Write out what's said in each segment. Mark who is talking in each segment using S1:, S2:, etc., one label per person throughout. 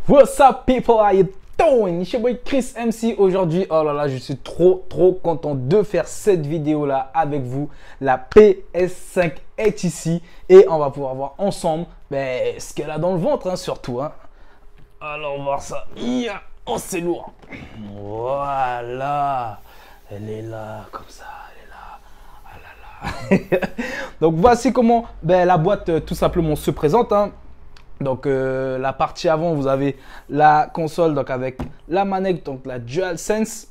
S1: What's up people, how you doing? It's your boy Chris MC aujourd'hui. Oh là là, je suis trop content de faire cette vidéo là avec vous. La PS5 est ici et on va pouvoir voir ensemble ce qu'elle a dans le ventre hein, surtout. Hein. Alors on va voir ça. Oh c'est lourd. Voilà. Elle est là comme ça. Elle est là. Ah là là. Donc voici comment la boîte tout simplement se présente. Hein. Donc la partie avant, vous avez la console donc avec la manette, donc la DualSense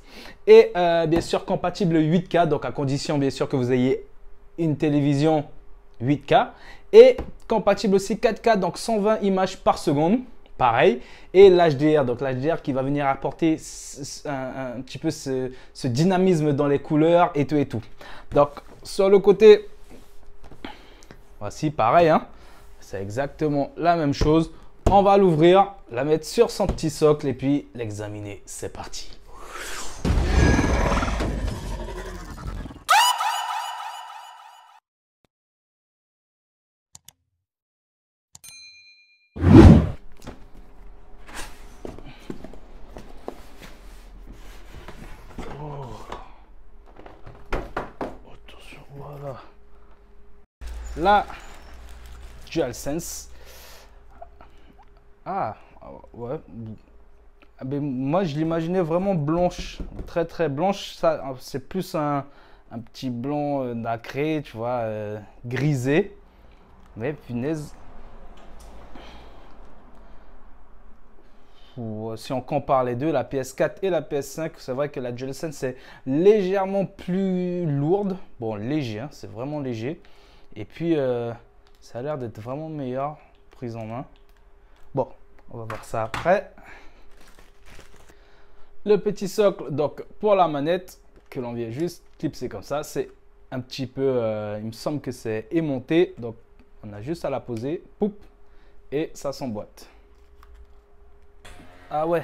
S1: et bien sûr compatible 8K, donc à condition bien sûr que vous ayez une télévision 8K et compatible aussi 4K, donc 120 images par seconde, pareil, et l'HDR, donc l'HDR qui va venir apporter un petit peu ce dynamisme dans les couleurs et tout. Donc sur le côté, voici pareil, hein. C'est exactement la même chose. On va l'ouvrir, la mettre sur son petit socle et puis l'examiner. C'est parti. Oh. Attention, voilà. Là. DualSense. Ah, ouais. Mais moi, je l'imaginais vraiment blanche, très blanche. Ça, c'est plus un petit blanc nacré, tu vois, grisé. Mais punaise. Si on compare les deux, la PS4 et la PS5, c'est vrai que la DualSense est légèrement plus lourde. Bon, léger, hein, c'est vraiment léger. Et puis, ça a l'air d'être vraiment meilleur, prise en main. Bon, on va voir ça après. Le petit socle, donc pour la manette, que l'on vient juste clipser comme ça, c'est un petit peu, il me semble que c'est aimanté. Donc, on a juste à la poser, poup, et ça s'emboîte. Ah ouais.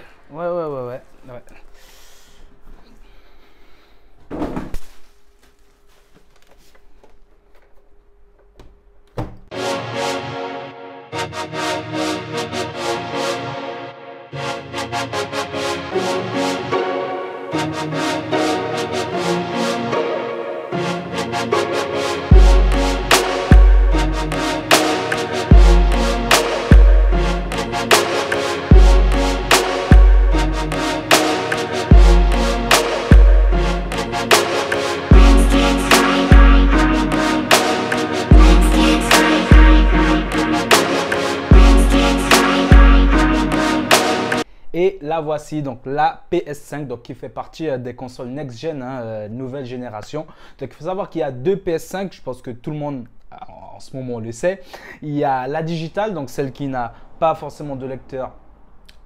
S1: Et la voici, donc la PS5, donc qui fait partie des consoles next-gen, hein, nouvelle génération. Donc il faut savoir qu'il y a deux PS5, je pense que tout le monde en ce moment le sait. Il y a la digitale, donc celle qui n'a pas forcément de lecteur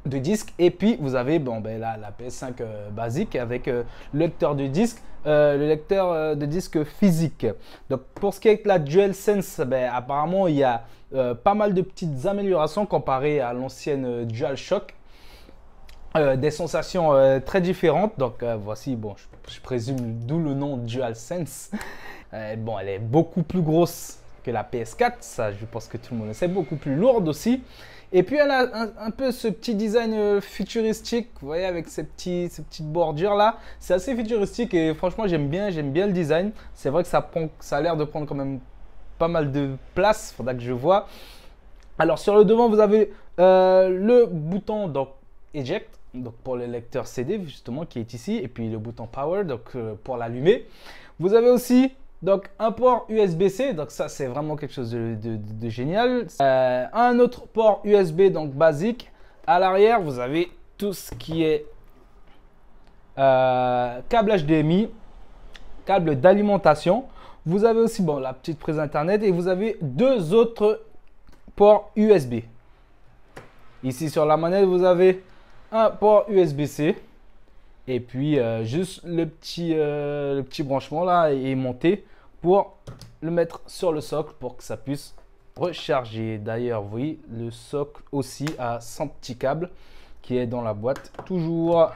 S1: de disque. Et puis vous avez la PS5 basique avec le lecteur de disque, de disque physique. Donc pour ce qui est de la DualSense, apparemment il y a pas mal de petites améliorations comparées à l'ancienne DualShock. Des sensations très différentes. Donc voici, bon, je présume d'où le nom DualSense. Bon, elle est beaucoup plus grosse que la PS4, ça je pense que tout le monde le sait, beaucoup plus lourde aussi. Et puis elle a un peu ce petit design futuristique, vous voyez, avec ces petites bordures là. C'est assez futuristique et franchement j'aime bien le design. C'est vrai que ça a l'air de prendre quand même pas mal de place, faudra que je vois. Alors sur le devant vous avez le bouton donc Eject, donc pour le lecteur CD justement qui est ici, et puis le bouton Power donc pour l'allumer. Vous avez aussi donc un port USB-C, donc ça c'est vraiment quelque chose de génial. Un autre port USB donc basique. À l'arrière vous avez tout ce qui est câble HDMI, câble d'alimentation. Vous avez aussi la petite prise internet et vous avez deux autres ports USB. Ici sur la manette vous avez un port USB-C et puis juste le petit branchement là est monté pour le mettre sur le socle pour que ça puisse recharger. D'ailleurs, vous voyez, le socle aussi a son petit câble qui est dans la boîte toujours.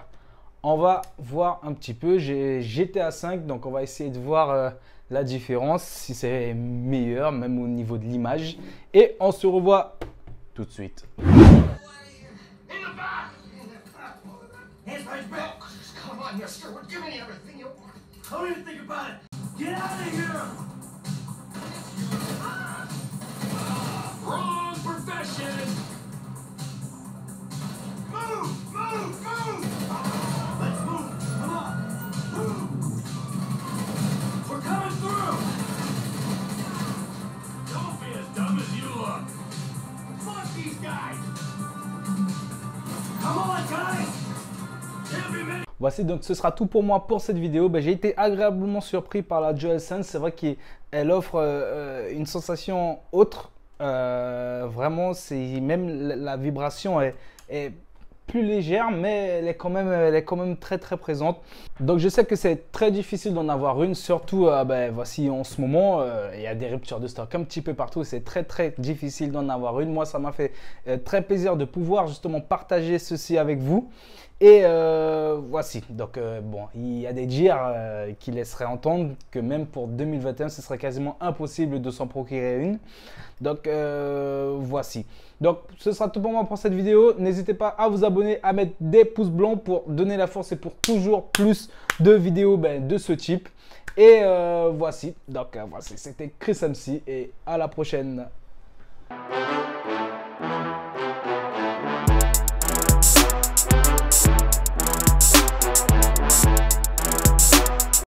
S1: On va voir un petit peu. J'ai GTA 5, donc on va essayer de voir la différence, si c'est meilleur même au niveau de l'image. Et on se revoit tout de suite.
S2: on, mister. We're giving you everything you want. Don't even think about it. Get out of here! Wrong profession! Move! Move! Move! Let's move! Come on! Move! We're coming through! Don't be as dumb as you look! Fuck these guys! Come on, guys! Can't be many.
S1: Voici donc ce sera tout pour moi pour cette vidéo. J'ai été agréablement surpris par la DualSense. C'est vrai qu'elle offre une sensation autre. Vraiment, même la vibration est plus légère, mais elle est quand même très très présente. Donc je sais que c'est très difficile d'en avoir une, surtout voici en ce moment il y a des ruptures de stock un petit peu partout. C'est très très difficile d'en avoir une. Moi, ça m'a fait très plaisir de pouvoir justement partager ceci avec vous. Et voici, donc bon, il y a des dires qui laisseraient entendre que même pour 2021, ce serait quasiment impossible de s'en procurer une. Donc voici. Donc ce sera tout pour moi pour cette vidéo. N'hésitez pas à vous abonner, à mettre des pouces blancs pour donner la force et pour toujours plus de vidéos de ce type. Et voici, donc voici, c'était Chris MC et à la prochaine.